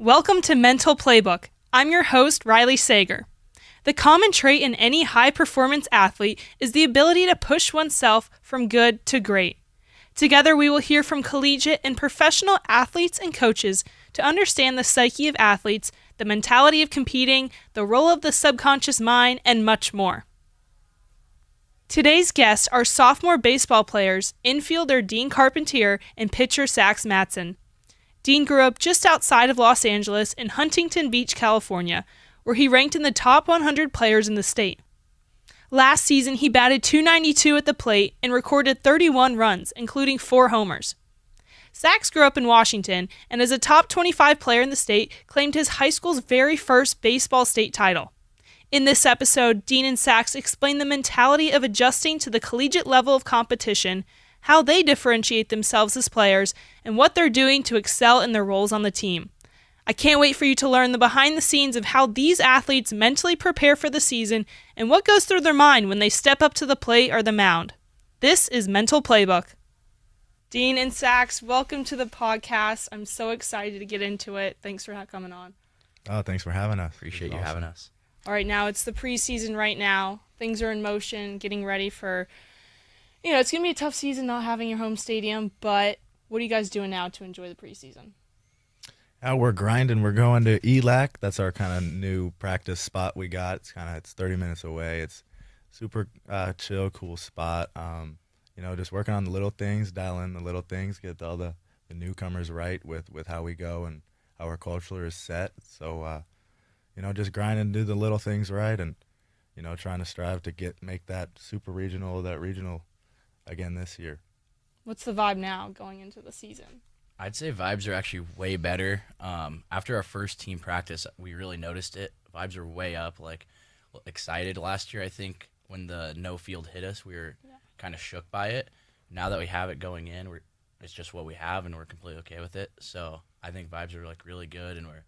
Welcome to Mental Playbook. I'm your host, Riley Sager. The common trait in any high-performance athlete is the ability to push oneself from good to great. Together, we will hear from collegiate and professional athletes and coaches to understand the psyche of athletes, the mentality of competing, the role of the subconscious mind, and much more. Today's guests are sophomore baseball players, infielder Dean Carpentier and pitcher Sax Matson. Dean grew up just outside of Los Angeles in Huntington Beach, California, where he ranked in the top 100 players in the state. Last season, he batted .292 at the plate and recorded 31 runs, including 4 homers. Sax grew up in Washington and as a top 25 player in the state, claimed his high school's very first baseball state title. In this episode, Dean and Sax explain the mentality of adjusting to the collegiate level of competition, how they differentiate themselves as players, and what they're doing to excel in their roles on the team. I can't wait for you to learn the behind the scenes of how these athletes mentally prepare for the season and what goes through their mind when they step up to the plate or the mound. This is Mental Playbook. Dean and Sax, welcome to the podcast. I'm so excited to get into it. Thanks for coming on. Oh, thanks for having us. Appreciate you having us. All right, now it's the preseason right now. Things are in motion, getting ready for, it's going to be a tough season not having your home stadium, but what are you guys doing now to enjoy the preseason? We're grinding. We're going to ELAC. That's our kind of new practice spot we got. It's 30 minutes away. It's super chill, cool spot. Just working on the little things, dial in the little things, get all the newcomers right with how we go and how our culture is set. So, just grinding, do the little things right, and trying to strive to make that super regional, that regional again this year. What's the vibe now going into the season? I'd say vibes are actually way better. After our first team practice, we really noticed it. Vibes are way up, excited. Last year, I think, when the no field hit us, we were kind of shook by it. Now that we have it going in, it's just what we have, and we're completely okay with it. So I think vibes are, really good, and we're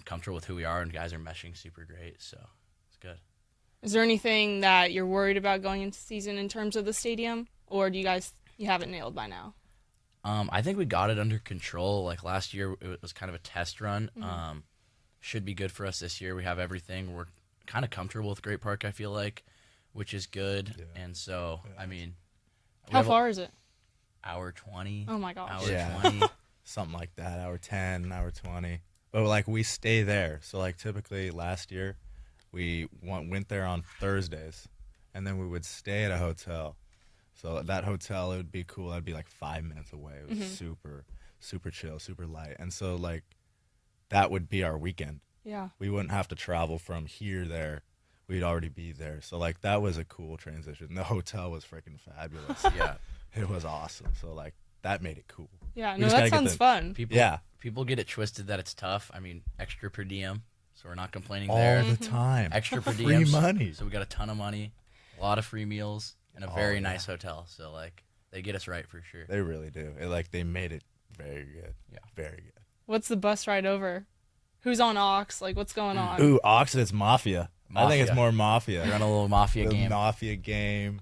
comfortable with who we are, and guys are meshing super great, so it's good. Is there anything that you're worried about going into season in terms of the stadium, or do you have it nailed by now? I think we got it under control. Last year, it was kind of a test run. Mm-hmm. Should be good for us this year. We have everything. We're kind of comfortable with Great Park, I feel like, which is good. Yeah. And so, how far is it? Hour 20. Oh my gosh. Hour 20. Something like that. Hour 10, hour 20. But we stay there. So typically last year, we went there on Thursdays, and then we would stay at a hotel. So that hotel, it would be cool. That'd be 5 minutes away. It was super, super chill, super light. And so that would be our weekend. Yeah. We wouldn't have to travel from here there. We'd already be there. So that was a cool transition. The hotel was freaking fabulous. Yeah. It was awesome. So that made it cool. Yeah, no, that sounds fun. People get it twisted that it's tough. Extra per diem, so we're not complaining there. All the time. Extra per diem. Free money. So we got a ton of money, a lot of free meals, and a very nice hotel. So they get us right for sure. They really do. They made it very good. Yeah, very good. What's the bus ride over? Who's on aux? What's going on? Ooh, aux, it's Mafia. I think it's more Mafia. We're on a little Mafia game. Mafia game.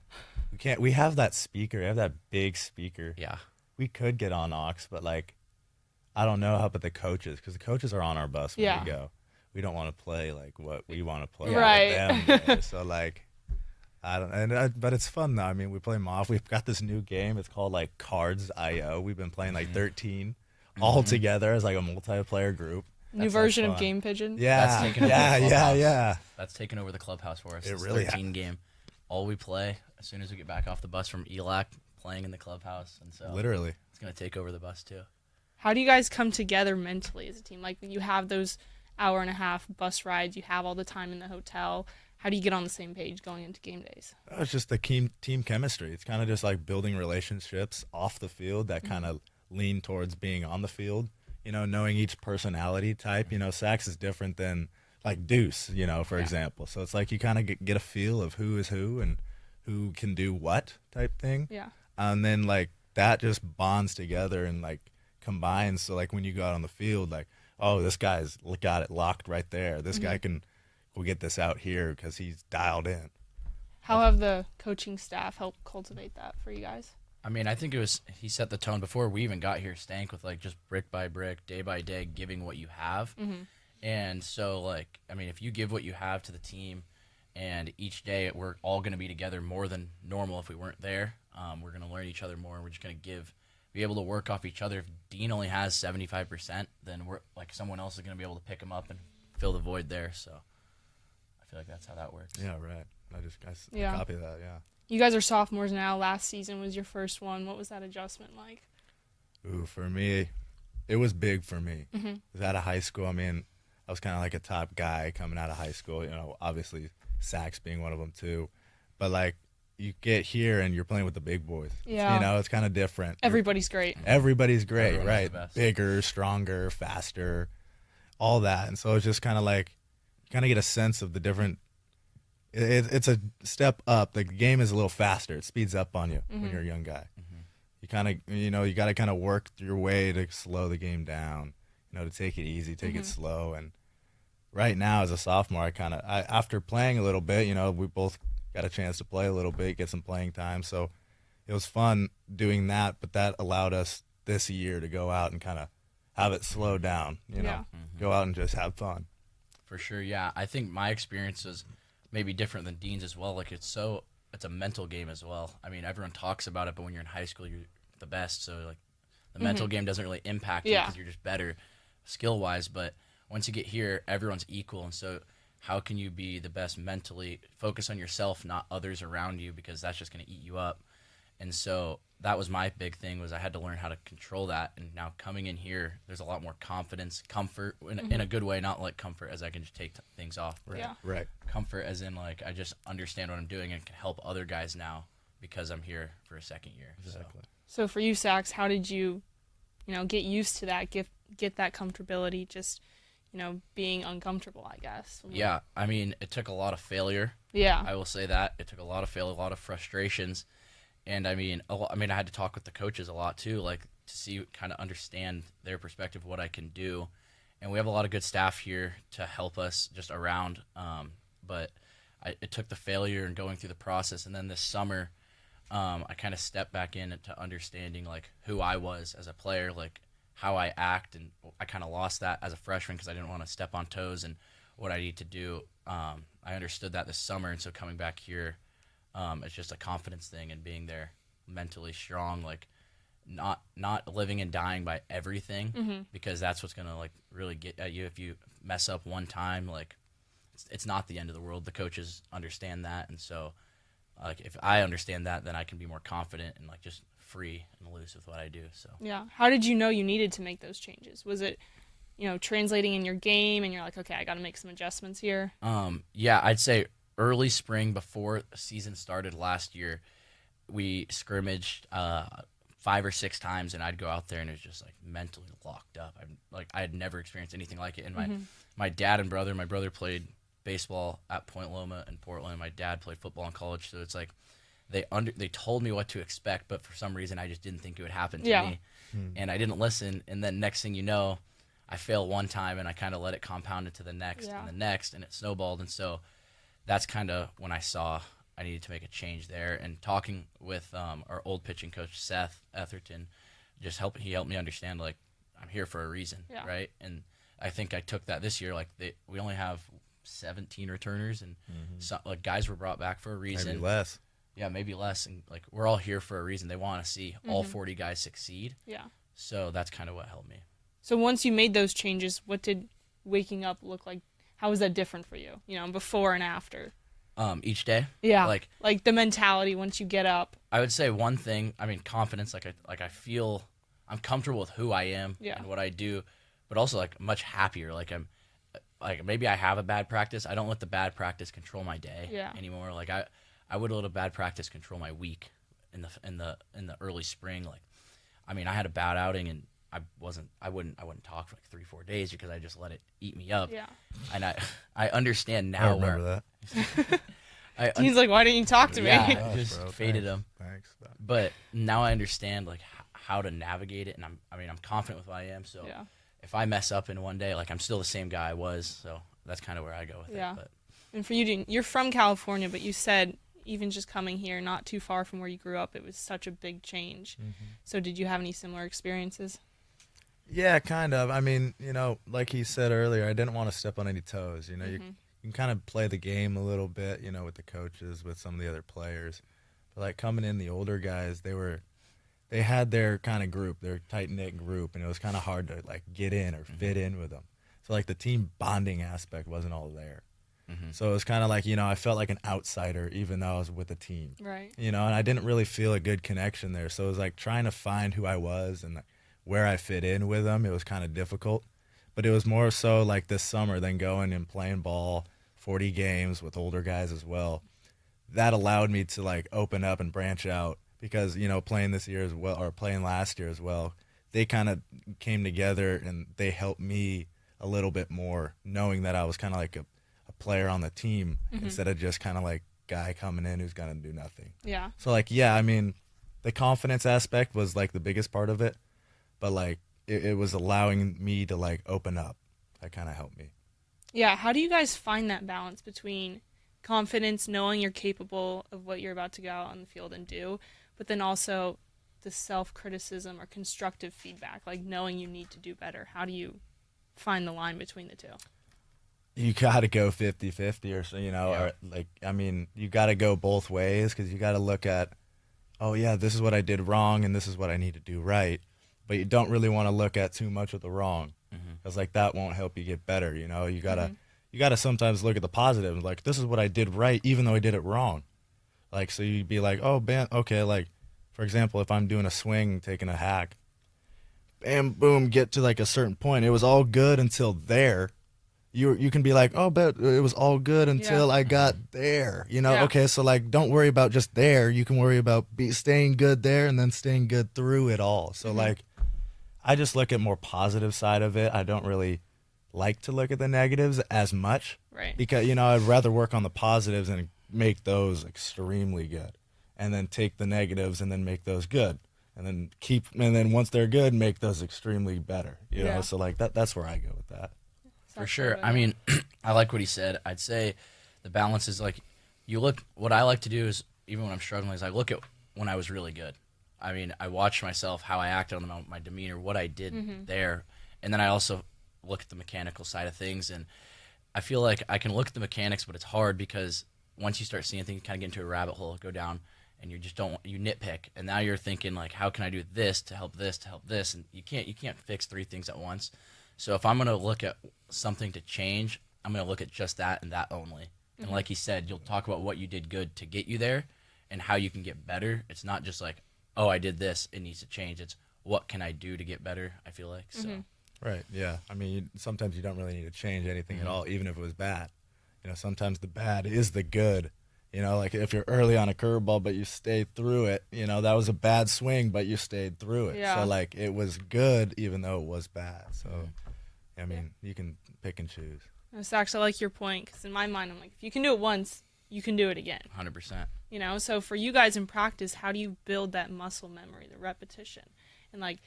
We have that speaker. We have that big speaker. Yeah. We could get on aux, but I don't know how about the coaches, because the coaches are on our bus when we go. We don't want to play what we want to play right. with them. So I don't. But it's fun though. We play Mafia. We've got this new game. It's called Cards.io. We've been playing 13 all together as a multiplayer group. New version of Game Pigeon. Yeah, that's taken over yeah. That's taken over the clubhouse for us. It it's really 13 game. All we play as soon as we get back off the bus from ELAC, playing in the clubhouse, and so literally it's gonna take over the bus too. How do you guys come together mentally as a team? You have those hour and a half bus rides. You have all the time in the hotel. How do you get on the same page going into game days? It's just the team chemistry. It's kind of just building relationships off the field that kind of lean towards being on the field. Knowing each personality type. Sax is different than Deuce, for example. So it's you kind of get a feel of who is who and who can do what type thing. Yeah. And then that just bonds together and combines. So when you go out on the field, oh, this guy's got it locked right there. This guy we'll get this out here because he's dialed in. How have the coaching staff helped cultivate that for you guys? I mean, I think he set the tone before we even got here, Stank, with like just brick by brick, day by day, giving what you have. And so, like, I mean, if you give what you have to the team, and each day we're all going to be together more than normal if we weren't there, we're going to learn each other more, and we're just going to be able to work off each other. If Dean only has 75%, then we're like someone else is going to be able to pick him up and fill the void there. So I feel like that's how that works. Yeah, right. I Yeah. copy that. Yeah. You guys are sophomores now. Last season was your first one. What was that adjustment like? Ooh, for me, it was big for me. 'Cause out of high school, I mean, I was kind of like a top guy coming out of high school. You know, obviously Sax being one of them too. But like, you get here and you're playing with the big boys. Yeah. You know, it's kind of different. Everybody's great. Everybody's great, Everyone is right? the best. Bigger, stronger, faster, all that. And so it's just kind of like, you kind of get a sense of the different. It's a step up. The game is a little faster. It speeds up on you when you're a young guy. You kind of, you got to kind of work your way to slow the game down. To take it easy, take it slow. And right now, as a sophomore, after playing a little bit, we both got a chance to play a little bit, get some playing time. So it was fun doing that, but that allowed us this year to go out and kind of have it slow down, go out and just have fun. For sure, yeah. I think my experience was maybe different than Dean's as well. Like, it's a mental game as well. I mean, everyone talks about it, but when you're in high school, you're the best. So, like, the mental game doesn't really impact you because you're just better skill-wise. But once you get here, everyone's equal. And so how can you be the best mentally? Focus on yourself, not others around you, because that's just going to eat you up. And so that was my big thing, was I had to learn how to control that. And now coming in here, there's a lot more confidence, comfort, in a good way, not like comfort as I can just take things off. But Right. comfort as in, like, I just understand what I'm doing and can help other guys now because I'm here for a second year. Exactly. So for you, Sax, how did you, get used to that, get that comfortability, just, being uncomfortable, I guess? Yeah, I mean, it took a lot of failure. Yeah. I will say that. It took a lot of failure, a lot of frustrations. And I mean, I had to talk with the coaches a lot too, like, to see, kind of understand their perspective of what I can do. And we have a lot of good staff here to help us just around. But it took the failure and going through the process. And then this summer, I kind of stepped back into understanding, like, who I was as a player, like how I act. And I kind of lost that as a freshman because I didn't want to step on toes and what I need to do. I understood that this summer. And so coming back here, it's just a confidence thing and being there mentally strong, like not living and dying by everything, because that's what's going to, like, really get at you if you mess up one time. Like, it's not the end of the world. The coaches understand that. And so, like, if I understand that, then I can be more confident and, like, just free and loose with what I do. So Yeah. How did you know you needed to make those changes? Was it, translating in your game and you're like, okay, I got to make some adjustments here? Yeah, I'd say early spring, before the season started last year, we scrimmaged 5 or 6 times, and I'd go out there and it was just, like, mentally locked up. I had never experienced anything like it. And my dad and brother, my brother played baseball at Point Loma in Portland. My dad played football in college, so it's like they told me what to expect, but for some reason I just didn't think it would happen to me, and I didn't listen. And then next thing you know, I fail one time, and I kind of let it compound into the next and the next, and it snowballed. And so that's kind of when I saw I needed to make a change there. And talking with our old pitching coach, Seth Etherton, he helped me understand, like, I'm here for a reason, right? And I think I took that this year. Like, we only have 17 returners, and like, guys were brought back for a reason. Maybe less. Yeah, maybe less. And, like, we're all here for a reason. They want to see all 40 guys succeed. Yeah. So that's kind of what helped me. So once you made those changes, what did waking up look like? How was that different for you, before and after? Each day? Yeah. Like the mentality once you get up. I would say one thing, I mean, confidence. I feel I'm comfortable with who I am and what I do, but also, like, much happier. Like, maybe I have a bad practice. I don't let the bad practice control my day anymore. Like, I would let a bad practice control my week in the early spring. Like, I mean, I had a bad outing, and I wouldn't talk for like 3-4 days because I just let it eat me up. Yeah. And I understand now. I remember that. He's like, why didn't you talk to me? Yeah, Gosh, just bro, faded thanks. him. Thanks. But now I understand, like, how to navigate it, and I'm confident with what I am. So if I mess up in one day, like, I'm still the same guy I was. So that's kind of where I go with it. But. And for you, Dean, you're from California, but you said, even just coming here, not too far from where you grew up, it was such a big change. So did you have any similar experiences? Yeah, kind of. I mean, like he said earlier, I didn't want to step on any toes. You can kind of play the game a little bit, with the coaches, with some of the other players. But like coming in, the older guys, they had their kind of group, their tight-knit group, and it was kind of hard to like get in or fit in with them. So like the team bonding aspect wasn't all there. So it was kind of like, I felt like an outsider even though I was with the team. Right. And I didn't really feel a good connection there. So it was like trying to find who I was and where I fit in with them. It was kind of difficult. But it was more so like this summer than going and playing ball 40 games with older guys as well. That allowed me to like open up and branch out because, playing this year as well or playing last year as well, they kind of came together and they helped me a little bit more knowing that I was kind of like a player on the team instead of just kind of like guy coming in who's going to do nothing. Yeah. So like, yeah, I mean, the confidence aspect was like the biggest part of it, but like it was allowing me to like open up. That kind of helped me. Yeah. How do you guys find that balance between confidence, knowing you're capable of what you're about to go out on the field and do, but then also the self-criticism or constructive feedback, like knowing you need to do better? How do you find the line between the two? You got to go 50-50 or so, or like, I mean, you got to go both ways because you got to look at, oh, yeah, this is what I did wrong and this is what I need to do right. But you don't really want to look at too much of the wrong because, like, that won't help you get better, You got to sometimes look at the positive. Like, this is what I did right even though I did it wrong. Like, so you'd be like, oh, man, okay, like, for example, if I'm doing a swing, taking a hack, bam, boom, get to, like, a certain point. It was all good until there. You can be like, oh, but it was all good until I got there. Okay, so like don't worry about just there. You can worry about staying good there and then staying good through it all. So like I just look at more positive side of it. I don't really like to look at the negatives as much. Right. Because, I'd rather work on the positives and make those extremely good. And then take the negatives and then make those good. And then once they're good, make those extremely better. You know, so like that's where I go with that. For sure. I mean, I like what he said. I'd say the balance is like what I like to do is even when I'm struggling is I look at when I was really good. I mean, I watch myself, how I acted on the mound, my demeanor, what I did there. And then I also look at the mechanical side of things. And I feel like I can look at the mechanics, but it's hard because once you start seeing things, kind of get into a rabbit hole, go down, and you nitpick. And now you're thinking like, how can I do this to help this, to help this? And you can't fix three things at once. So if I'm going to look at something to change, I'm going to look at just that and that only. And like he said, you'll talk about what you did good to get you there and how you can get better. It's not just like, oh, I did this, it needs to change. It's what can I do to get better, I feel like. So. Right, yeah. I mean, sometimes you don't really need to change anything at all, even if it was bad. Sometimes the bad is the good. Like if you're early on a curveball, but you stayed through it, that was a bad swing, but you stayed through it. Yeah. So, like, it was good even though it was bad. So, I mean, you can pick and choose. Sax, I like your point because in my mind, I'm like, if you can do it once, you can do it again. 100%. So for you guys in practice, how do you build that muscle memory, the repetition? And, like,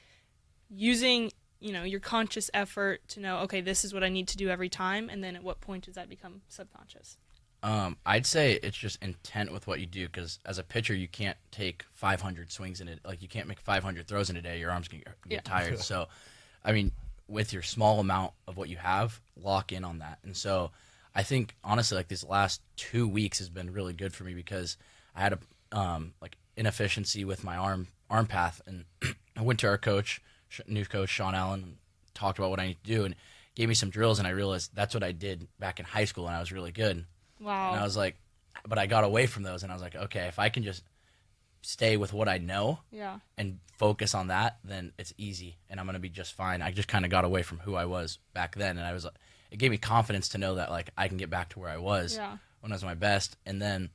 using, your conscious effort to know, okay, this is what I need to do every time, and then at what point does that become subconscious? I'd say it's just intent with what you do because as a pitcher, you can't take 500 swings in it. Like, you can't make 500 throws in a day. Your arms can get tired. So, I mean, with your small amount of what you have, lock in on that. And so I think, honestly, like, these last 2 weeks has been really good for me because I had a inefficiency with my arm path. And I went to our new coach, Sean Allen, and talked about what I need to do and gave me some drills. And I realized that's what I did back in high school, and I was really good. Wow. And I was like, but I got away from those, and I was like, okay, if I can just stay with what I know and focus on that, then it's easy, and I'm going to be just fine. I just kind of got away from who I was back then, and it gave me confidence to know that, like, I can get back to where I was when I was my best. And then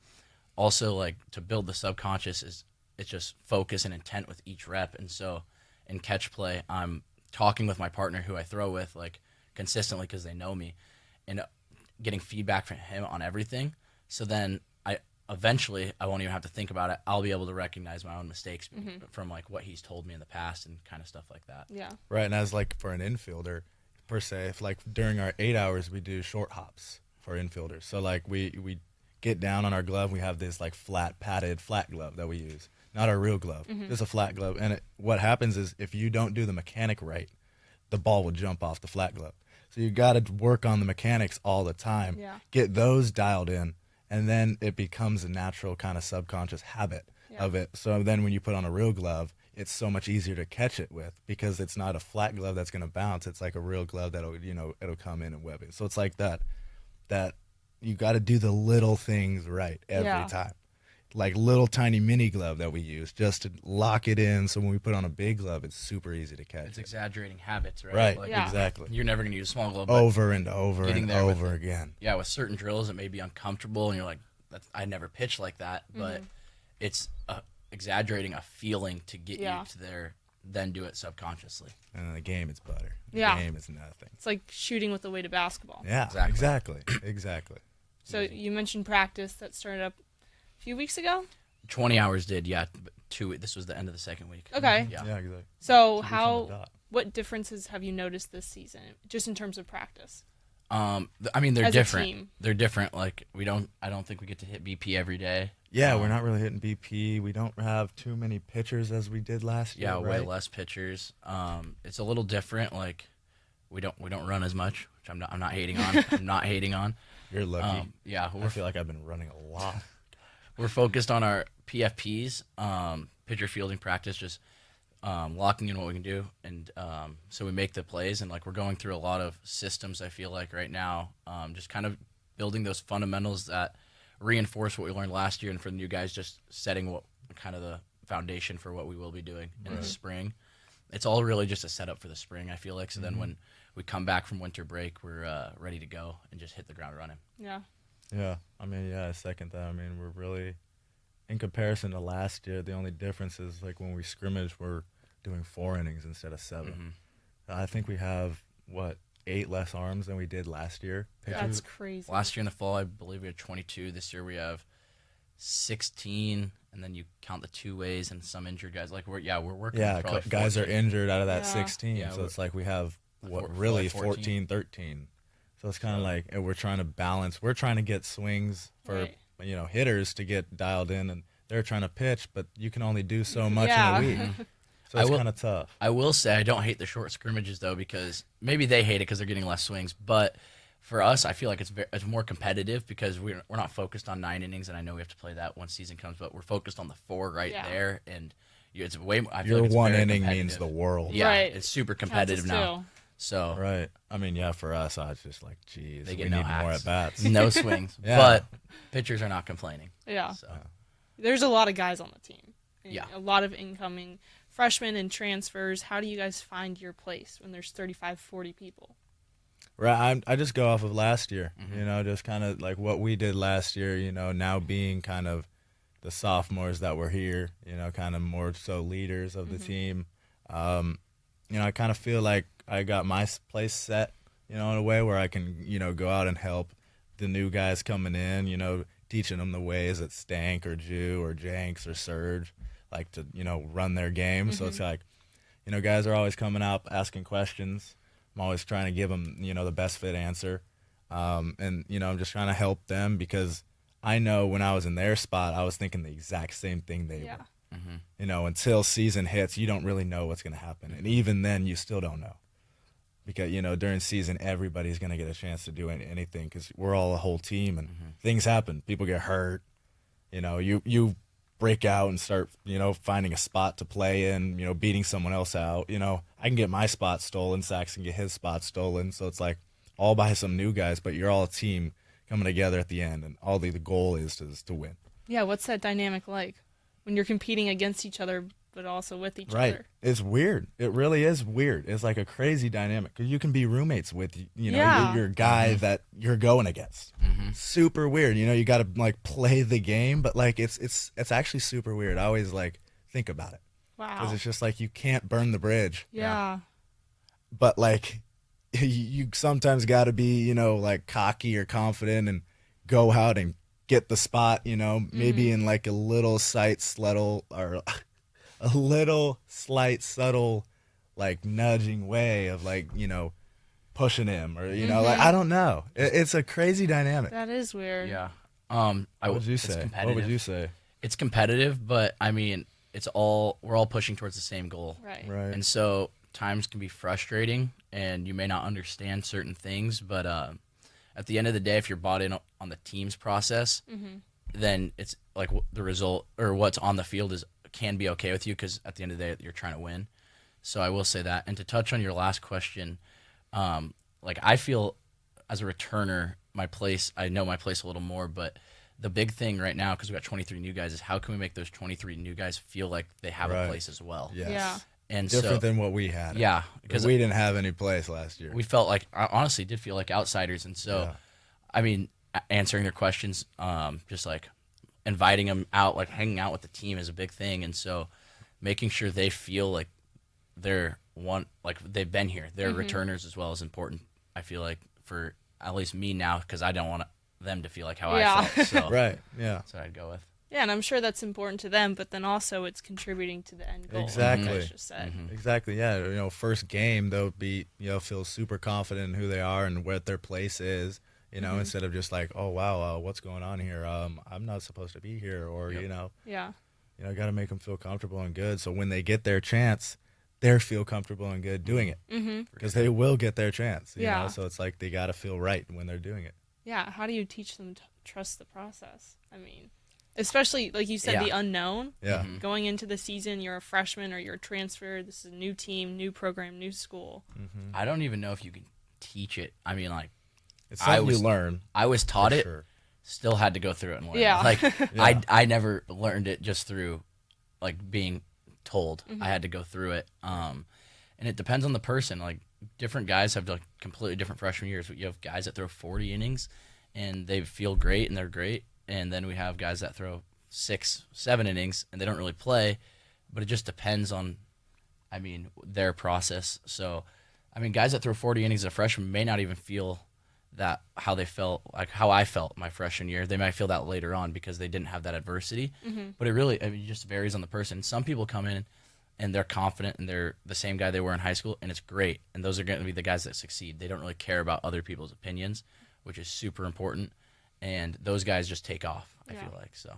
also, like, to build the subconscious it's just focus and intent with each rep. And so in catch play, I'm talking with my partner who I throw with, like, consistently because they know me, and getting feedback from him on everything. So then eventually I won't even have to think about it. I'll be able to recognize my own mistakes from like what he's told me in the past and kind of stuff like that. Yeah. Right. And as like for an infielder per se, if like during our 8 hours, we do short hops for infielders. So like we get down on our glove, we have this like padded flat glove that we use, not our real glove, just a flat glove. And what happens is if you don't do the mechanic right, the ball will jump off the flat glove. So you got to work on the mechanics all the time, get those dialed in, and then it becomes a natural kind of subconscious habit of it. So then when you put on a real glove, it's so much easier to catch it with because it's not a flat glove that's going to bounce. It's like a real glove that'll, it'll come in and web it. So it's like that you got to do the little things right every time. Like little tiny mini glove that we use just to lock it in. So when we put on a big glove, it's super easy to catch. It's exaggerating habits, right? Right, Like, exactly. You're never going to use a small glove. But Over and over and over with, again. Yeah, with certain drills, it may be uncomfortable, and you're like, I never pitched like that. But it's exaggerating a feeling to get you to there, then do it subconsciously. And in the game, it's butter. The game is nothing. It's like shooting with the weight of basketball. Yeah, exactly. So you mentioned practice that started up a few weeks ago? 20 hours did, yeah. This was the end of the second week. Okay. Yeah, exactly. So what differences have you noticed this season, just in terms of practice? I mean, they're As different. a team. They're different. Like I don't think we get to hit BP every day. Yeah, we're not really hitting BP. We don't have too many pitchers as we did last year. Yeah, way right? less pitchers. It's a little different. Like we don't run as much, which I'm not hating on. I'm not hating on. You're lucky. Yeah, I feel like I've been running a lot. We're focused on our PFPs, pitcher fielding practice, just locking in what we can do, and so we make the plays. And like we're going through a lot of systems. I feel like right now, just kind of building those fundamentals that reinforce what we learned last year, and for the new guys, just setting what kind of the foundation for what we will be doing in the spring. It's all really just a setup for the spring, I feel like. So then when we come back from winter break, we're ready to go and just hit the ground running. Yeah. Yeah, I mean, I second that. I mean, we're really, in comparison to last year, the only difference is like when we scrimmage, we're doing 4 innings instead of 7. I think we have 8 less arms than we did last year. That's crazy. Last year in the fall, I believe we had 22. This year we have 16, and then you count the 2 ways and some injured guys. Like we're working. Yeah, with guys 14. are injured out of that 16. Yeah, so it's like we have like 14, 13. So it's kind of like we're trying to balance. We're trying to get swings for hitters to get dialed in, and they're trying to pitch, but you can only do so much in a week. So it's kind of tough. I will say I don't hate the short scrimmages though, because maybe they hate it because they're getting less swings, but for us, I feel like it's more competitive because we're not focused on 9 innings, and I know we have to play that once season comes, but we're focused on the 4 there, and it's way. I feel Your like it's 1 very inning means the world. Yeah, Right. it's super competitive now. Too. So right. I mean, for us, I was just like, geez, they we get need no more hacks. at bats. No swings, Yeah. but pitchers are not complaining. Yeah. So. There's a lot of guys on the team. Yeah. A lot of incoming freshmen and transfers. How do you guys find your place when there's 35, 40 people? Right. I just go off of last year, just kind of like what we did last year, now being kind of the sophomores that were here, kind of more so leaders of the team. I kind of feel like I got my place set, in a way where I can, go out and help the new guys coming in, teaching them the ways that Stank or Jew or Jenks or Surge like to, run their game. So it's like, guys are always coming out asking questions. I'm always trying to give them, the best fit answer. And, I'm just trying to help them because I know when I was in their spot, I was thinking the exact same thing they were. Until season hits, you don't really know what's going to happen. And even then, you still don't know. Because, during season, everybody's going to get a chance to do anything because we're all a whole team and things happen. People get hurt. You break out and start, finding a spot to play in, beating someone else out. I can get my spot stolen, Sax can get his spot stolen. So it's like all by some new guys, but you're all a team coming together at the end, and all the goal is to win. Yeah, what's that dynamic like when you're competing against each other but also with each Right. other? It's weird. It really is weird. It's like a crazy dynamic because you can be roommates with, your guy that you're going against. Super weird. You got to like play the game, but like it's actually super weird. I always like think about it. Wow. Because it's just like you can't burn the bridge. Yeah. But like you sometimes got to be, like cocky or confident and go out and get the spot, maybe in like a little slight subtle like nudging way of like, pushing him or, like, I don't know. It's a crazy dynamic. That is weird. Yeah. What would you It's say? What competitive. would you say? It's competitive, but I mean, we're all pushing towards the same goal. Right. Right. And so times can be frustrating, and you may not understand certain things, but at the end of the day, if you're bought in on the team's process, then it's like the result or what's on the field can be okay with you, because at the end of the day, you're trying to win. So I will say that. And to touch on your last question, like I feel as a returner, I know my place a little more, but the big thing right now, because we got 23 new guys, is how can we make those 23 new guys feel like they have a Right. place as well? Yes. Yeah. And Different so, than what we had. yeah, Because we didn't have any place last year. we felt like, I honestly did feel like outsiders. And so, Yeah. I mean, answering their questions, just like inviting them out, like hanging out with the team is a big thing. And so making sure they feel like like they've been here, they're returners as well, is important. I feel like for at least me now, because I don't want them to feel like how Yeah. I felt. So Right. Yeah. that's what I'd go with. Yeah, and I'm sure that's important to them, but then also it's contributing to the end goal. like you Exactly. guys just said. Exactly. Yeah. First game they'll be feel super confident in who they are and what their place is. Instead of just like, oh wow, what's going on here? I'm not supposed to be here, or Yeah. got to make them feel comfortable and good. So when they get their chance, they feel comfortable and good doing it, because they will get their chance. You Yeah. know? So it's like they got to feel right when they're doing it. Yeah. How do you teach them to trust the process? I mean, especially like you said, Yeah. the unknown. Yeah. Going into the season, you're a freshman or you're a transfer. This is a new team, new program, new school. I don't even know if you can teach it. I mean, like, It's something was- you learn. I was taught for it, sure. still had to go through it and learn. Yeah. Like, Yeah. I never learned it just through, like, being told. I had to go through it. And it depends on the person. Like, different guys have, like, completely different freshman years. You have guys that throw 40 innings, and they feel great, and they're great. And then we have guys that throw 6, 7 innings, and they don't really play. But it just depends on, I mean, their process. So, I mean, guys that throw 40 innings as a freshman may not even feel that how they felt, like how I felt my freshman year. They might feel that later on because they didn't have that adversity. But it just varies on the person. Some people come in and they're confident and they're the same guy they were in high school, and it's great. And those are going to be the guys that succeed. They don't really care about other people's opinions, which is super important. And those guys just take off, I feel like. So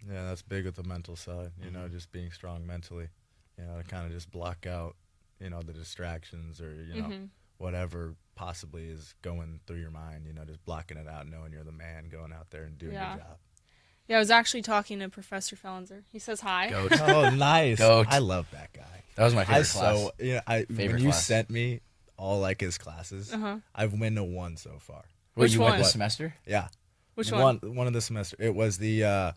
Yeah, that's big with the mental side. Just being strong mentally. To kind of just block out, the distractions or whatever possibly is going through your mind. Just blocking it out, knowing you're the man, going out there and doing your job. Yeah, I was actually talking to Professor Fellenzer. He says hi. Goat. Oh, nice! Goat. I love that guy. That was my favorite class. when Favorite you class. sent me all like his classes, I've been to one so far. Wait, Which you went one? this semester? Yeah, Which one? One of the semester. It was that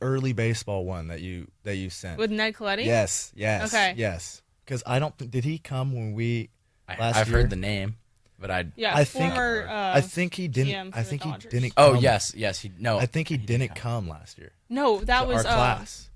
early baseball one that you sent. With Ned Coletti? Yes. Okay. Yes. Because I don't think, did he come when we last I've year? heard the name, but Yeah, I think former I think he GM didn't. for I the think he Dodgers. didn't. Oh, come. yes, I think he didn't come last year. No, that to was our class.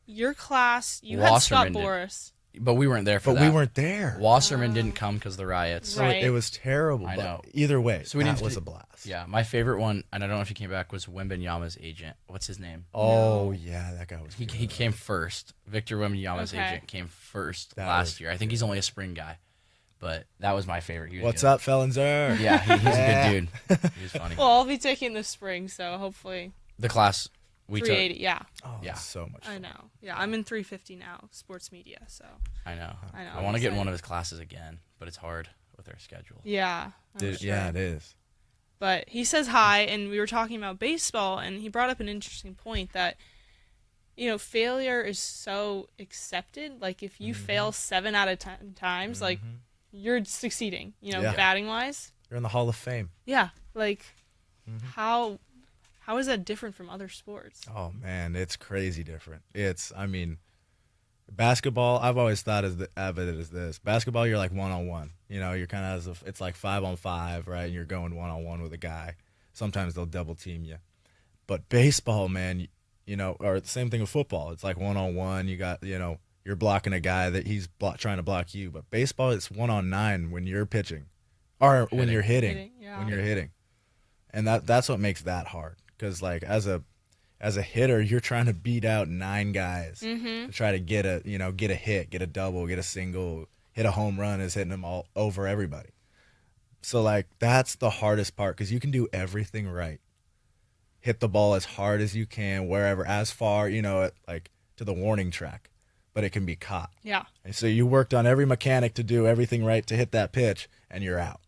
your class. You had Scott Wasserman did. Boris. But we weren't there for But that. we weren't there. Wasserman didn't come because of the riots. So Right. it was terrible. I but know. Either way, So we that need to was do- a blast. Yeah, my favorite one, and I don't know if he came back, was Wembenyama's agent. What's his name? Oh yeah, that guy was. He good. came first. Victor Wembenyama's Okay. agent came first That last was year. I think he's only a spring guy, but that was my favorite. He was What's good. up, Fellenzer? Yeah, he's Yeah. a good dude. He was funny. Well, I'll be taking this spring, so hopefully The class we took. 380. Yeah, Oh, Yeah. that's so much. I Fun. know. Yeah, I'm in 350 now, sports media. So I know. I know, I I'm want to get in excited. one of his classes again, but it's hard with our schedule. yeah, I'm sure. Yeah, it is. But he says hi, and we were talking about baseball, and he brought up an interesting point that, failure is so accepted. Like, if you fail 7 out of 10 times, like, you're succeeding, Yeah. batting wise. You're in the Hall of Fame. Yeah. Like, how is that different from other sports? Oh man, it's crazy different. Basketball. I've always thought of it as this. Basketball, you're like 1-on-1. You're kind of it's like 5-on-5, right? And you're going 1-on-1 with a guy. Sometimes they'll double team you. But baseball, man, or the same thing with football. It's like 1-on-1. You got, you're blocking a guy that he's trying to block you. But baseball, it's 1-on-9 when you're pitching, or when you're hitting. Yeah. When you're hitting, and that's what makes that hard. Because like as a hitter, you're trying to beat out 9 guys to try to get a hit, get a double, get a single, hit a home run is hitting them all over everybody. So like that's the hardest part because you can do everything right. hit the ball as hard as you can, wherever, as far, like to the warning track, but it can be caught. Yeah. And so you worked on every mechanic to do everything right to hit that pitch, and you're out.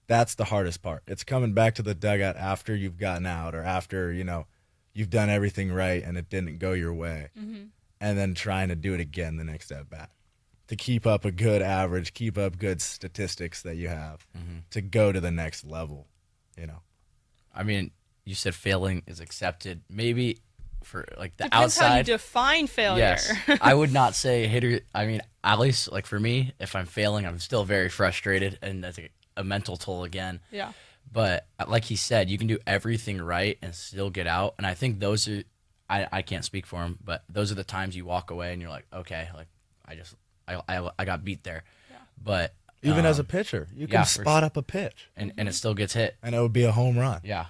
That's the hardest part. It's coming back to the dugout after you've gotten out, or after, you've done everything right and it didn't go your way, and then trying to do it again the next at bat to keep up a good average, keep up good statistics that you have to go to the next level, I mean, you said failing is accepted. Maybe for like the Depends outside. how you define failure. Yes. I would not say hitter. I mean, at least like for me, if I'm failing, I'm still very frustrated, and that's a mental toll again. Yeah. But like he said, you can do everything right and still get out. And I think those are, I can't speak for him, but those are the times you walk away and you're like, okay, like I got beat there. Yeah. But even as a pitcher, you can spot up a pitch, and it still gets hit, and it would be a home run. Yeah.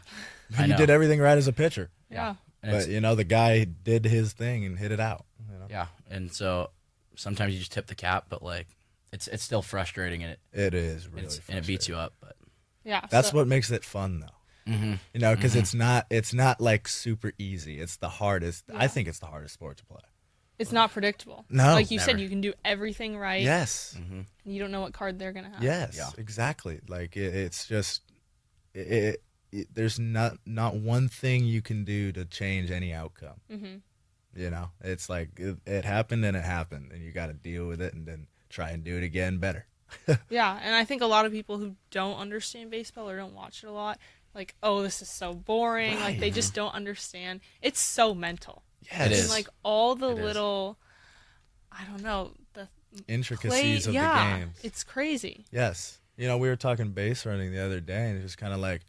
You did everything right as a pitcher. Yeah. But the guy did his thing and hit it out. Yeah, and so sometimes you just tip the cap, but like it's still frustrating, and it is really frustrating. and it beats you up. But yeah, that's what makes it fun, though. Because it's not like super easy. It's the hardest. Yeah. I think it's the hardest sport to play. It's not predictable. No, like you never. said, you can do everything right. Yes. And you don't know what card they're gonna have. Yes. Yeah. Exactly. Like it's just there's not one thing you can do to change any outcome. It's like it happened and it happened, and you got to deal with it and then try and do it again better. Yeah, and I think a lot of people who don't understand baseball or don't watch it a lot, like, oh, this is so boring. Right. Like they just don't understand. It's so mental. Yes. It is. And like all the It is. little, I don't know, the Intricacies of the game. It's crazy. Yes. We were talking base running the other day, and it's just kind of like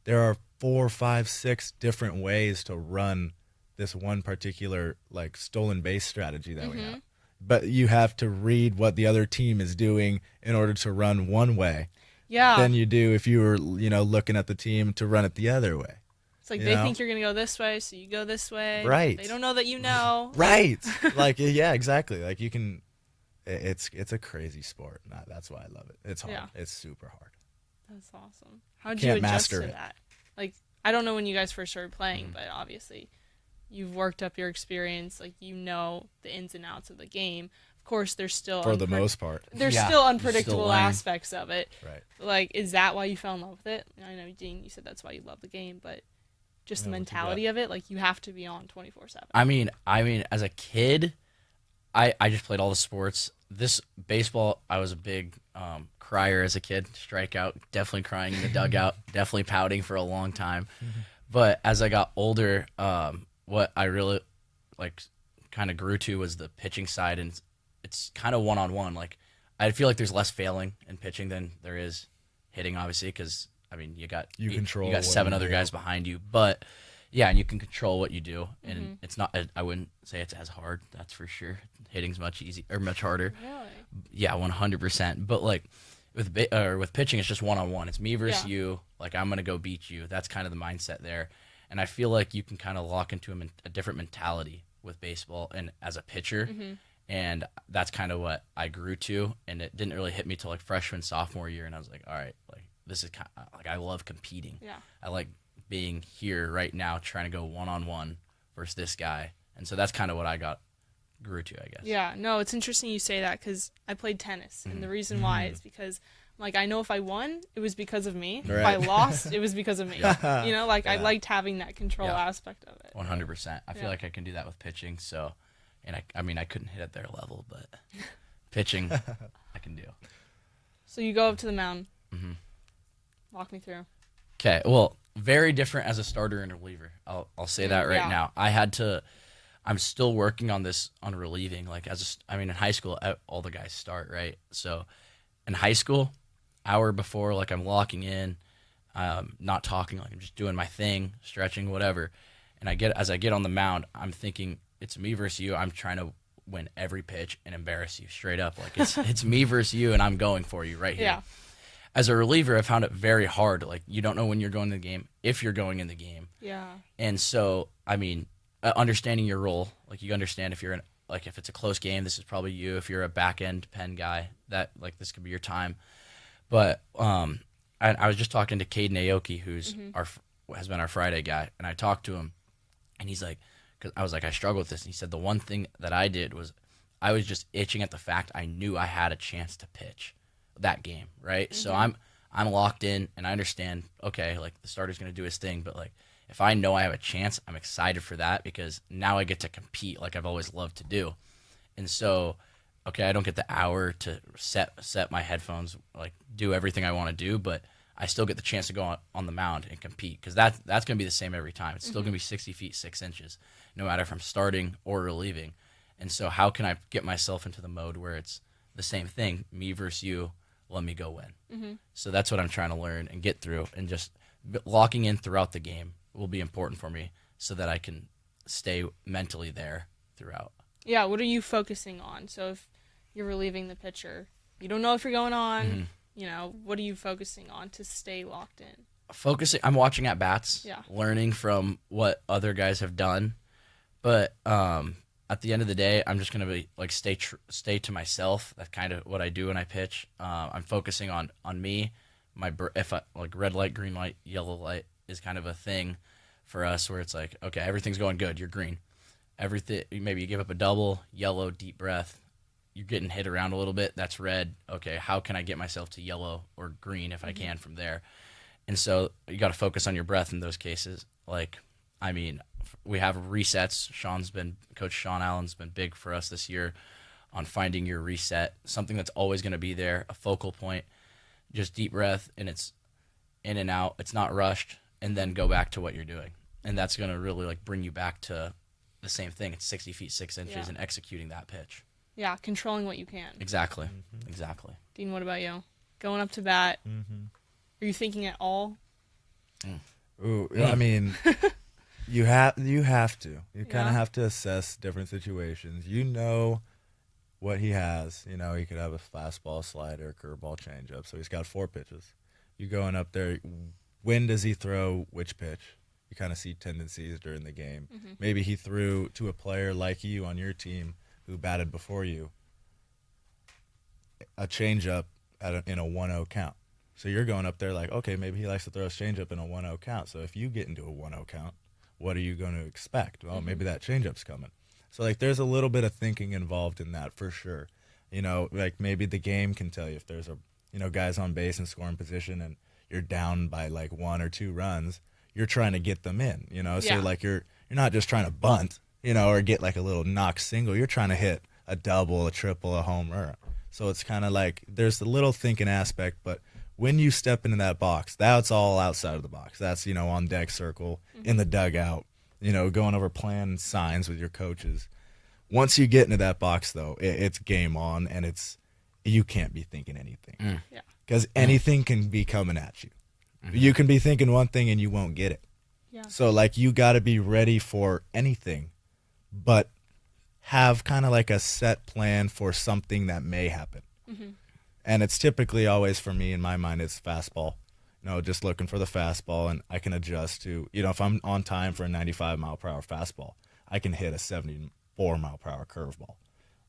there are 4, 5, 6 different ways to run this one particular like stolen base strategy that we have. But you have to read what the other team is doing in order to run one way. Yeah. Than you do if you were, looking at the team to run it the other way. It's like they think you're going to go this way, so you go this way. Right. They don't know that you know. Right. Like, yeah, exactly. Like you can, it's a crazy sport. That's why I love it. It's hard. Yeah. It's super hard. That's awesome. How'd you Can't adjust master to it. that? Like, I don't know when you guys first started playing, but obviously you've worked up your experience. Like, you know the ins and outs of the game. Of course, there's still For the most part. there's Yeah, still you're unpredictable still learning. aspects of it. Right. Like, is that why you fell in love with it? I know, Dean, you said that's why you love the game, but just the Yeah, what you mentality of it, like, you have to be on 24/7. I mean, as a kid, I just played all the sports. This baseball, I was a big crier as a kid. Strikeout, definitely crying in the dugout, definitely pouting for a long time. But as I got older, what I really kind of grew to was the pitching side, and it's kind of one-on-one. Like, I feel like there's less failing in pitching than there is hitting, obviously, because I mean, you got what 7 you other do. guys behind you, but yeah, and you can control what you do, and it's not. I wouldn't say it's as hard. That's for sure. Hitting's much harder. Really? Yeah, 100%. But like with pitching, it's just one-on-one. It's me versus you. Like, I'm gonna go beat you. That's kind of the mindset there, and I feel like you can kind of lock into a different mentality with baseball and as a pitcher. And that's kind of what I grew to, and it didn't really hit me till like freshman, sophomore year, and I was like, all right, like this is kind of, like I love competing. Yeah. I like being here right now, trying to go one-on-one versus this guy, and so that's kind of what I grew to, I guess. Yeah, no, it's interesting you say that because I played tennis, and the reason why is because, like, I know if I won, it was because of me. If I Right. lost, it was because of me. I Yeah. liked having that control Yeah. aspect of it. 100%. I feel Yeah. like I can do that with pitching. So, and I mean, I couldn't hit at their level, but pitching, I can do. So you go up to the mound. Walk me through. Okay, well, very different as a starter and a reliever. I'll say that right Yeah. now. I'm still working on this on relieving. Like in high school, all the guys start, right? So in high school, hour before, like I'm locking in, not talking, like I'm just doing my thing, stretching, whatever. And as I get on the mound, I'm thinking it's me versus you. I'm trying to win every pitch and embarrass you straight up. Like it's me versus you, and I'm going for you right here. Yeah. As a reliever, I found it very hard. Like, you don't know when you're going in the game, if you're going in the game. Yeah. And so, I mean, understanding your role, like you understand if if it's a close game, this is probably you. If you're a back end pen guy, that like this could be your time. But I was just talking to Caden Aoki, who's has been our Friday guy, and I talked to him, and he's like, cause I was like, I struggle with this. And he said the one thing that I did was I was just itching at the fact I knew I had a chance to pitch that game, right? So I'm locked in, and I understand, okay, like the starter's going to do his thing, but like if I know I have a chance, I'm excited for that because now I get to compete like I've always loved to do. And so, okay, I don't get the hour to set my headphones, like do everything I want to do, but I still get the chance to go on the mound and compete because that's going to be the same every time. It's still going to be 60 feet, 6 inches, no matter if I'm starting or relieving. And so how can I get myself into the mode where it's the same thing, me versus you, let me go win. So that's what I'm trying to learn and get through, and just locking in throughout the game will be important for me so that I can stay mentally there throughout. Yeah, what are you focusing on? So if you're relieving the pitcher, you don't know if you're going on, what are you focusing on to stay locked in? I'm watching at bats, Yeah. learning from what other guys have done. But at the end of the day, I'm just going to be like stay to myself. That's kind of what I do when I pitch. I'm focusing on me. If I like red light, green light, yellow light is kind of a thing for us where it's like, okay, everything's going good. You're green. Everything, maybe you give up a double, yellow, deep breath. You're getting hit around a little bit. That's red. Okay, how can I get myself to yellow or green if I can from there? And so you got to focus on your breath in those cases. Like, I mean, we have resets. Coach Sean Allen's been big for us this year on finding your reset, something that's always going to be there, a focal point. Just deep breath, and it's in and out. It's not rushed, and then go back to what you're doing. And that's going to really like bring you back to the same thing. It's 60 feet, 6 inches, and executing that pitch. Yeah, controlling what you can. Exactly. Exactly. Dean, what about you? Going up to bat, are you thinking at all? Ooh, I mean, you have to. You kind of have to assess different situations. You know what he has. You know, he could have a fastball, slider, curveball, changeup. So he's got 4 pitches. You going up there, when does he throw which pitch? You kind of see tendencies during the game. Maybe he threw to a player like you on your team who batted before you a changeup in a 1-0 count. So you're going up there like, okay, maybe he likes to throw a changeup in a 1-0 count. So if you get into a 1-0 count, what are you going to expect? Well, maybe that changeup's coming. So, like, there's a little bit of thinking involved in that for sure. You know, like maybe the game can tell you if there's guys on base and scoring position and you're down by like 1 or 2 runs, you're trying to get them in, So like you're not just trying to bunt, or get like a little knock single. You're trying to hit a double, a triple, a home run. So it's kind of like there's the little thinking aspect, but when you step into that box, that's all outside of the box. That's, on deck circle, in the dugout, going over plan signs with your coaches. Once you get into that box, though, it's game on, and you can't be thinking anything. Yeah. Because anything can be coming at you. You can be thinking one thing and you won't get it. Yeah. So, like, you got to be ready for anything, but have kind of like a set plan for something that may happen. And it's typically always, for me, in my mind, it's fastball. Just looking for the fastball, and I can adjust to, if I'm on time for a 95-mile-per-hour fastball, I can hit a 74-mile-per-hour curveball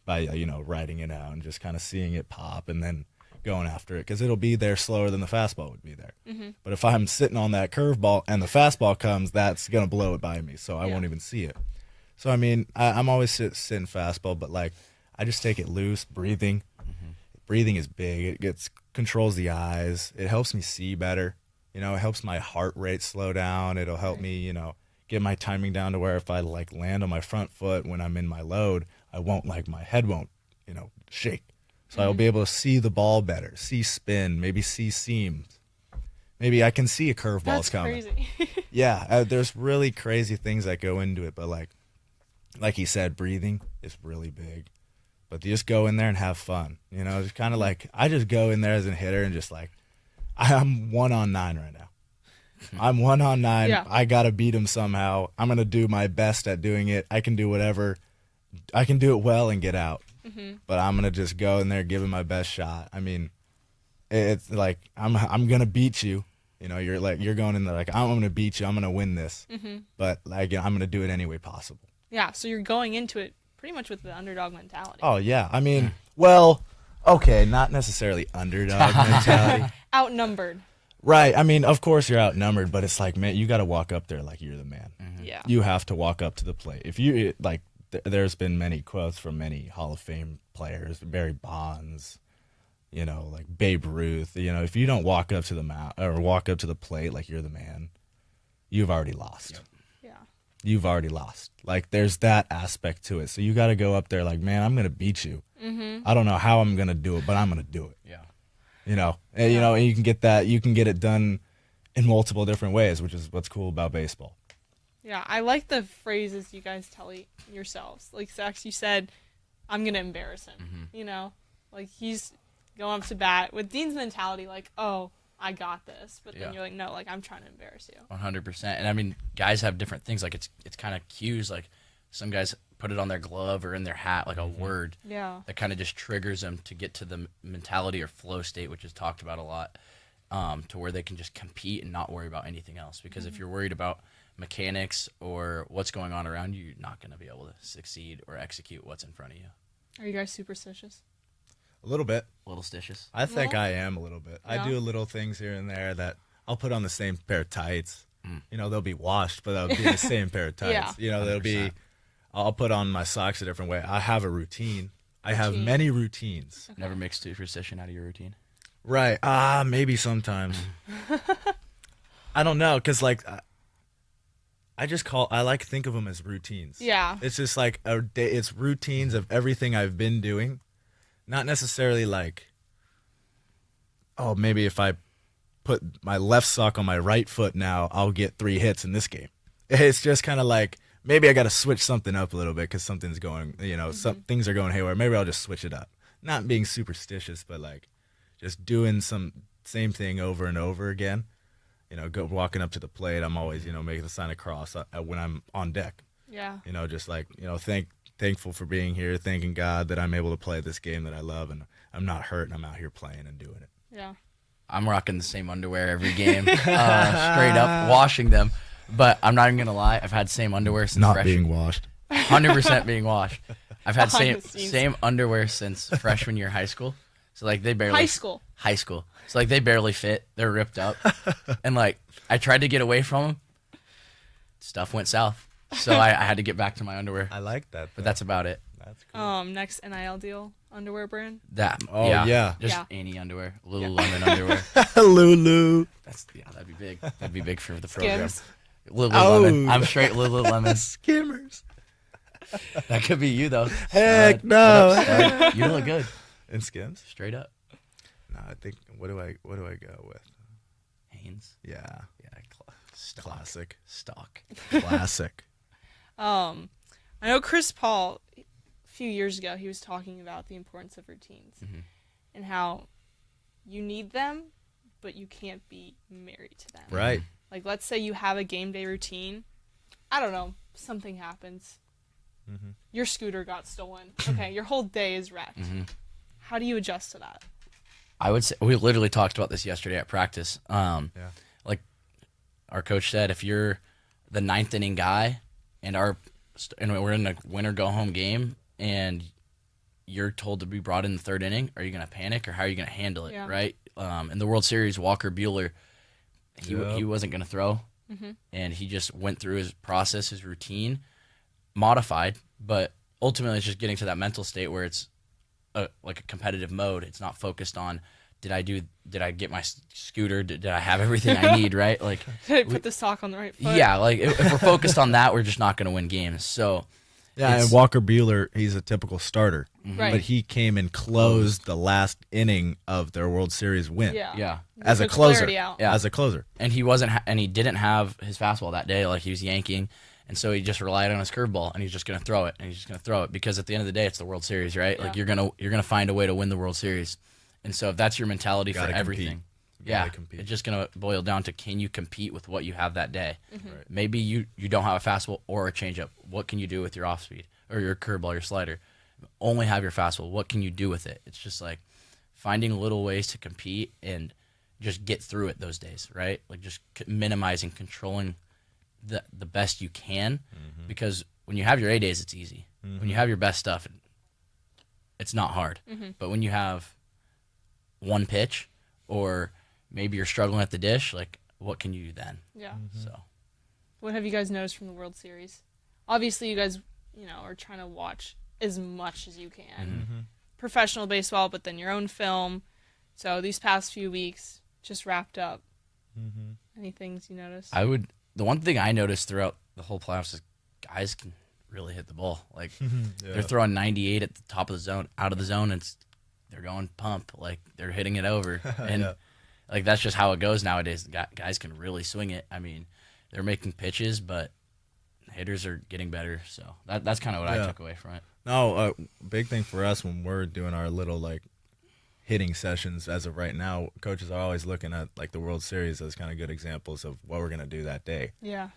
by, riding it out and just kind of seeing it pop and then going after it, because it'll be there slower than the fastball would be there. But if I'm sitting on that curveball and the fastball comes, that's going to blow it by me, so I won't even see it. So, I mean, I'm always sitting fastball, but, like, I just take it loose, breathing. Breathing is big. It controls the eyes. It helps me see better. It helps my heart rate slow down. It'll help me, get my timing down to where if I, like, land on my front foot when I'm in my load, my head won't, shake. So I'll be able to see the ball better, see spin, maybe see seams. Maybe I can see a curveball's coming. That's crazy. Yeah, there's really crazy things that go into it, but like he said, breathing is really big. But you just go in there and have fun. It's kind of like I just go in there as a hitter and just like, I'm 1-on-9 right now. I'm 1-on-9. Yeah. I got to beat him somehow. I'm going to do my best at doing it. I can do whatever. I can do it well and get out. But I'm going to just go in there, give him my best shot. I mean, it's like I'm going to beat you. You're going in there like, I'm going to beat you. I'm going to win this. But like, I'm going to do it any way possible. Yeah, so you're going into it pretty much with the underdog mentality. Oh, yeah. I mean, well, okay, not necessarily underdog mentality. Outnumbered. Right. I mean, of course you're outnumbered, but it's like, man, you got to walk up there like you're the man. Yeah. You have to walk up to the plate. If you like, there's been many quotes from many Hall of Fame players, Barry Bonds, like Babe Ruth. If you don't walk up to the mound or walk up to the plate like you're the man, you've already lost. Yep. Yeah. You've already lost. Like, there's that aspect to it. So you got to go up there like, man, I'm gonna beat you. I don't know how I'm gonna do it, but I'm gonna do it. Yeah. And you can get that. You can get it done in multiple different ways, which is what's cool about baseball. Yeah, I like the phrases you guys tell yourselves. Like, Sax, you said, I'm going to embarrass him. Like, he's going up to bat with Dean's mentality, like, oh, I got this. But then you're like, no, like, I'm trying to embarrass you. 100%. And I mean, guys have different things. Like, it's kind of cues. Like, some guys put it on their glove or in their hat, like a word that kind of just triggers them to get to the mentality or flow state, which is talked about a lot, to where they can just compete and not worry about anything else. Because if you're worried about mechanics or what's going on around you, you're not going to be able to succeed or execute what's in front of you. Are you guys superstitious? A little bit. Little stitious. I think I am a little bit. Yeah. I do little things here and there that I'll put on the same pair of tights. They'll be washed, but they'll be the same pair of tights. They'll be. I'll put on my socks a different way. I have a routine. I have many routines. Never mix superstition out of your routine. Right. Maybe sometimes. I don't know, because like I like think of them as routines. Yeah. It's just like a day. It's routines of everything I've been doing, not necessarily like, oh, maybe if I put my left sock on my right foot now, I'll get 3 hits in this game. It's just kind of like, maybe I got to switch something up a little bit because something's going, some things are going haywire. Maybe I'll just switch it up. Not being superstitious, but like just doing some same thing over and over again. Walking up to the plate, I'm always, making the sign of cross when I'm on deck. Yeah. Just like, thankful for being here, thanking God that I'm able to play this game that I love, and I'm not hurt, and I'm out here playing and doing it. Yeah. I'm rocking the same underwear every game, straight up, washing them. But I'm not even gonna lie, I've had same underwear since Not being washed. 100% being washed. I've had Behind the scenes. same underwear since freshman year of high school. So like they barely high school. So like they barely fit. They're ripped up, and like I tried to get away from them. Stuff went south, so I had to get back to my underwear. I like that. But that's about it. That's cool. Next NIL deal, underwear brand. Just any underwear, Lululemon underwear. Lulu. That'd be big. That'd be big for the program. Skims. Lululemon. I'm straight Lululemon. Skimmers. That could be you though. Heck no. You look good. And Skims. Straight up. No, I think what do I go with? Hanes. Yeah. Classic. Stock. Classic. I know Chris Paul, a few years ago, he was talking about the importance of routines and how you need them, but you can't be married to them. Right. Like, let's say you have a game day routine. I don't know. Something happens. Your scooter got stolen. Okay, your whole day is wrecked. How do you adjust to that? I would say we literally talked about this yesterday at practice. Like our coach said, if you're the 9th inning guy and we're in a win or go home game and you're told to be brought in the 3rd inning, are you going to panic or how are you going to handle it? Right? In the World Series, Walker Buehler, he wasn't going to throw, and he just went through his process, his routine, modified, but ultimately it's just getting to that mental state where it's like a competitive mode. It's not focused on did I get my scooter? Did I have everything I need, right? Like, Did I put the sock on the right foot? Yeah, like if we're focused on that, we're just not going to win games. So, and Walker Buehler, he's a typical starter, Right. but he came and closed the last inning of their World Series win. Yeah. As a Took closer. clarity out. As a closer. And he didn't have his fastball that day. Like he was yanking, and so he just relied on his curveball, and he's just going to throw it, because at the end of the day, it's the World Series, right? Yeah. Like you're gonna find a way to win the World Series. And so if that's your mentality for everything, it's just going to boil down to, can you compete with what you have that day? Right. Maybe you don't have a fastball or a changeup. What can you do with your off speed or your curveball, your slider? Only have your fastball. What can you do with it? It's just like finding little ways to compete and just get through it those days, right? Like just minimizing, controlling the best you can, because when you have your A days, it's easy. When you have your best stuff, it's not hard. But when you have one pitch or maybe you're struggling at the dish, like what can you do then? Yeah. So What have you guys noticed from the World Series? Obviously, you guys, are trying to watch as much as you can. Professional baseball, but then your own film. So these past few weeks just wrapped up. Any things you noticed? The one thing I noticed throughout the whole playoffs is guys can really hit the ball. Like they're throwing 98 at the top of the zone, out of the zone, and they're going pump. Like they're hitting it over, and like that's just how it goes nowadays. Guys can really swing it. I mean, they're making pitches, but hitters are getting better. So that's kind of what I took away from it. No, big thing for us when we're doing our little like hitting sessions as of right now, coaches are always looking at like the World Series as kind of good examples of what we're gonna do that day. Yeah.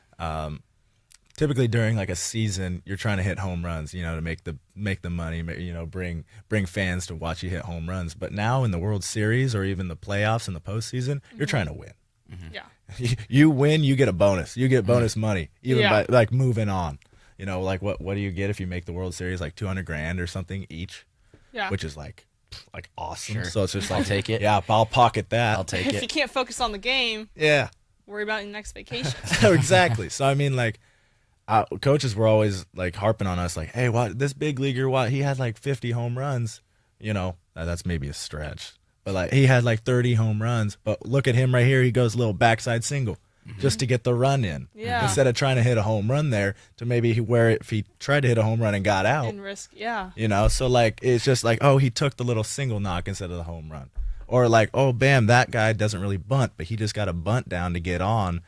Typically during like a season, you're trying to hit home runs, to make the money, bring fans to watch you hit home runs. But now in the World Series or even the playoffs and the postseason, you're trying to win. Yeah. You win, you get a bonus. You get bonus money, even by like moving on. Like what do you get if you make the World Series? Like $200,000 or something each. Yeah. Which is like awesome. Sure. So it's just I'll like, take it. Yeah, I'll pocket that. I'll take If it. you can't focus on the game, Yeah. worry about your next vacation. Exactly. So I mean, like, coaches were always like harping on us, like, hey, what this big leaguer? He had like 50 home runs. That's maybe a stretch, but like he had like 30 home runs. But look at him right here. He goes a little backside single just to get the run in. Yeah. Instead of trying to hit a home run there to maybe where if he tried to hit a home run and got out. And risk, yeah. So like it's just like, oh, he took the little single knock instead of the home run. Or like, oh, bam, that guy doesn't really bunt, but he just got a bunt down to get on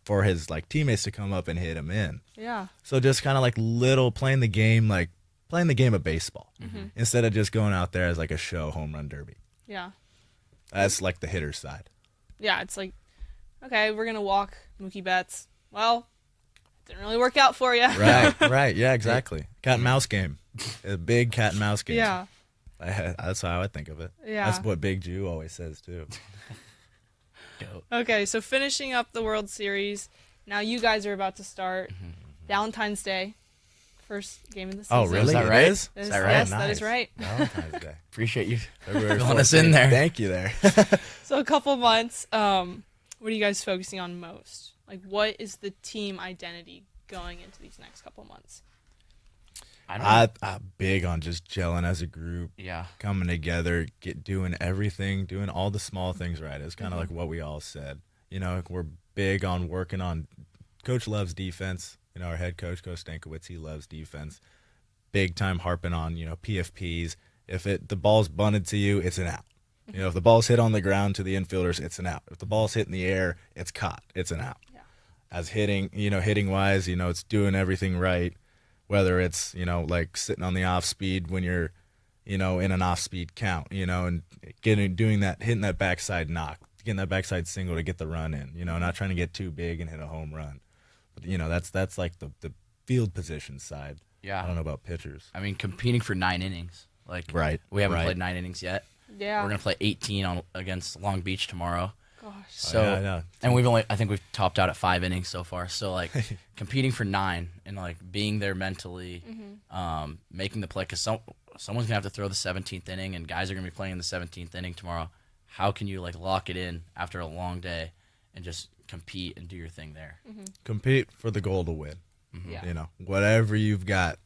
for his like teammates to come up and hit him in. Yeah. So just kind of like playing the game of baseball instead of just going out there as like a show home run derby. Yeah. That's like the hitter's side. Yeah, it's like, okay, we're going to walk Mookie Betts. Well, it didn't really work out for you. Right. Yeah, exactly. Cat and mouse game. A big cat and mouse game. Yeah. That's how I think of it. Yeah. That's what Big Jew always says too. Okay, so finishing up the World Series, now you guys are about to start Valentine's Day, first game of the season. Oh, really? Is that right? Is that right? Yes, Nice. that is right. Valentine's Day. Appreciate you February filling us 14th. in there. Thank you there. So a couple months, what are you guys focusing on most? Like, what is the team identity going into these next couple months? I'm big on just gelling as a group. Yeah. Coming together, doing everything, doing all the small things right. It's kind of like what we all said. We're big on working on. Coach loves defense. Our head coach, Coach Stankiewicz, he loves defense. Big time harping on PFPs. If the ball's bunted to you, it's an out. If the ball's hit on the ground to the infielders, it's an out. If the ball's hit in the air, it's caught. It's an out. Yeah. As hitting wise, it's doing everything right. Whether it's, like sitting on the off speed when you're, in an off speed count, and hitting that backside knock, getting that backside single to get the run in, not trying to get too big and hit a home run. But, that's like the field position side. Yeah. I don't know about pitchers. I mean, competing for 9 innings. Like, Right. We haven't Right. played 9 innings yet. Yeah. We're going to play 18 against Long Beach tomorrow. Gosh. So, yeah, I know. and I think we've topped out at 5 innings so far. So, like, competing for 9 and, like, being there mentally, making the play. Because someone's going to have to throw the 17th inning, and guys are going to be playing in the 17th inning tomorrow. How can you, like, lock it in after a long day and just compete and do your thing there? Compete for the goal to win. Yeah. Whatever you've got.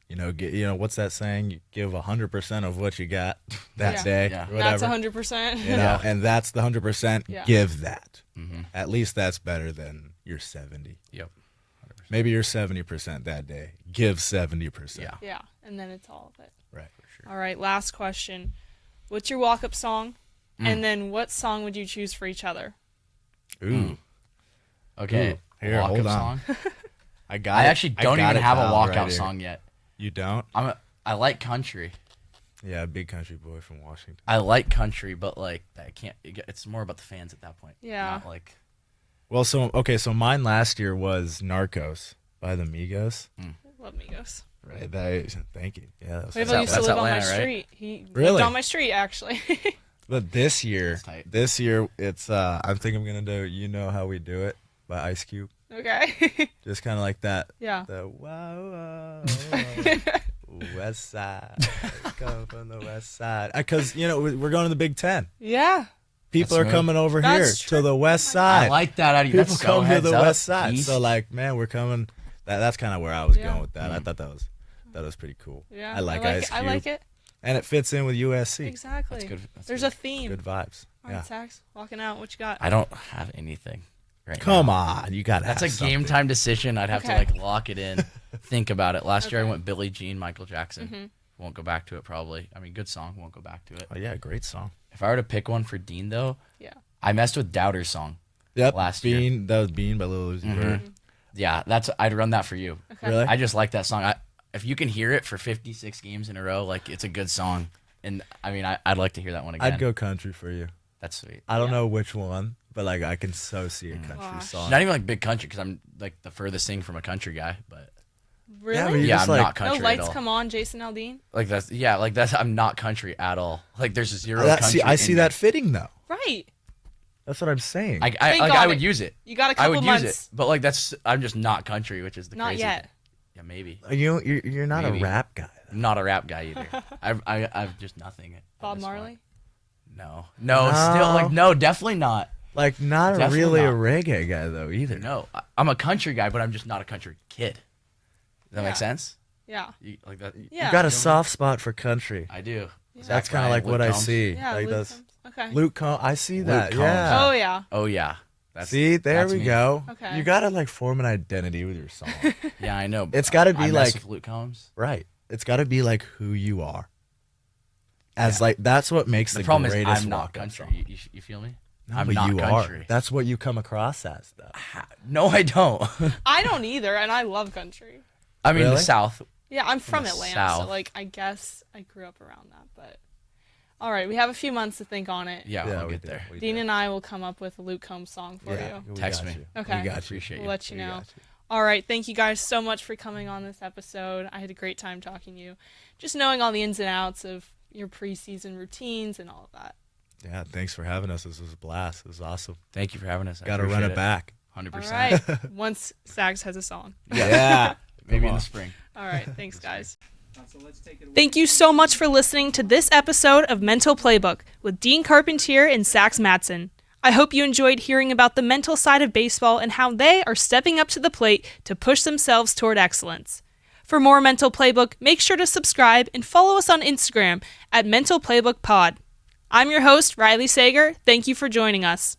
What's that saying? You give 100% of what you got that Yeah. day. Yeah. Or whatever. That's 100%. And that's the 100%. Yeah. Give that. Mm-hmm. At least that's better than your 70. Yep. Maybe you're 70% that day. Give 70%. Yeah. Yeah, and then it's all of it. Right. For sure. All right, last question. What's your walk-up song? And then what song would you choose for each other? Ooh. Okay. Ooh. Here, walk-up hold on. song. I got I it. actually don't got even it, have a pal, walkout right here. song yet. You don't? I like country. Yeah, big country boy from Washington. I like country, but like I can't. It's more about the fans at that point. Yeah. Not like. Well, so mine last year was Narcos by the Migos. Love Migos. Right. Thank you. Yeah. That was Favo used to That's live on my Atlanta, right? street. He Really? lived on my street, actually. But this year That's tight. it's I think I'm gonna do "You Know How We Do It" by Ice Cube. Okay. Just kind of like that. Yeah. The wow, West Side, come from the West Side. Because we're going to the Big Ten. Yeah. People That's are smooth. coming over That's here true. to the west I side. like that. Out of you. People That's so come to heads the up. west side. East. So like, man, we're coming. That's kind of where I was Yeah. going with that. I thought that was pretty cool. Yeah, I like it. Ice I Cube. like it. And it fits in with USC. Exactly. That's good. That's There's good. a theme. Good vibes. All Yeah. right, Sax, walking out. What you got? I don't have anything. Right Come now. on, you got to That's have a game something. time decision. I'd have Okay. to like lock it in, think about it. Last year I Okay. went Billie Jean, Michael Jackson. Mhm. Won't go back to it probably. I mean, good song. Won't go back to it. Oh yeah, great song. If I were to pick one for Dean though, Yeah. I messed with Doubter's song. Yep. Last year. Bean. That was Bean by Lil Uzi Vert. Yeah, I'd run that for you. Okay. Really? I just like that song. If you can hear it for 56 games in a row, like it's a good song. And I mean, I'd like to hear that one again. I'd go country for you. That's sweet. I don't Yeah. know which one, but like I can so see a country Gosh. song. Not even like big country because I'm like the furthest thing from a country guy, but Really? Yeah, but you yeah, just I'm like not country No lights at all. come on, Jason Aldean. Like that's I'm not country at all. Like there's zero That- country. I see in that me. fitting though. Right. That's what I'm saying. I Think like on I it. would use it. You got a I couple would months. use it, but like I'm just not country, which is the Not crazy yet. thing. Yeah, maybe. You're not Maybe. a rap guy. I'm not a rap guy either. I've just nothing. at Bob this Marley. point. No, No. still like no, definitely not. Like not Definitely really a not. reggae guy though either. No, I'm a country guy, but I'm just not a country kid. Does that Yeah. make sense? Yeah. Like that? Yeah. You got a You know me? soft spot for country. I do. Yeah. Zach That's kind of Bryan, like what Luke I Combs. see. Yeah. Like Luke that's Combs. Okay. Luke Combs. I see that. Combs. Yeah. Oh yeah. Oh yeah. That's, See, there that's we me. go. Okay. You gotta like form an identity with your song. Yeah, I know. It's gotta be I mess like- with Luke Combs. Right. It's gotta be like who you are. As Yeah. like that's what makes The the problem is greatest I'm not walk-up country. song. You feel me? No, I'm but not you country. are. That's what you come across as though. No, I don't. I don't either, and I love country. I mean, the Really? South. Yeah, I'm from the Atlanta, South. so like I guess I grew up around that. But all right, we have a few months to think on it. Yeah, we'll we get do, there. we Dean do. and I will come up with a Luke Combs song for Yeah, you. we Text got me. you. Okay. We got you. Appreciate We'll you. let you We know. got you. All right, thank you guys so much for coming on this episode. I had a great time talking to you, just knowing all the ins and outs of your preseason routines and all of that. Yeah, thanks for having us. This was a blast. This was awesome. Thank you for having us. Got to run it back. 100%. All right, once Sags has a song. Yeah. Maybe Come in on. the spring. All right, thanks guys. Thank you so much for listening to this episode of Mental Playbook with Dean Carpentier and Sax Matson. I hope you enjoyed hearing about the mental side of baseball and how they are stepping up to the plate to push themselves toward excellence. For more Mental Playbook, make sure to subscribe and follow us on Instagram at Mental Playbook Pod. I'm your host, Riley Sager. Thank you for joining us.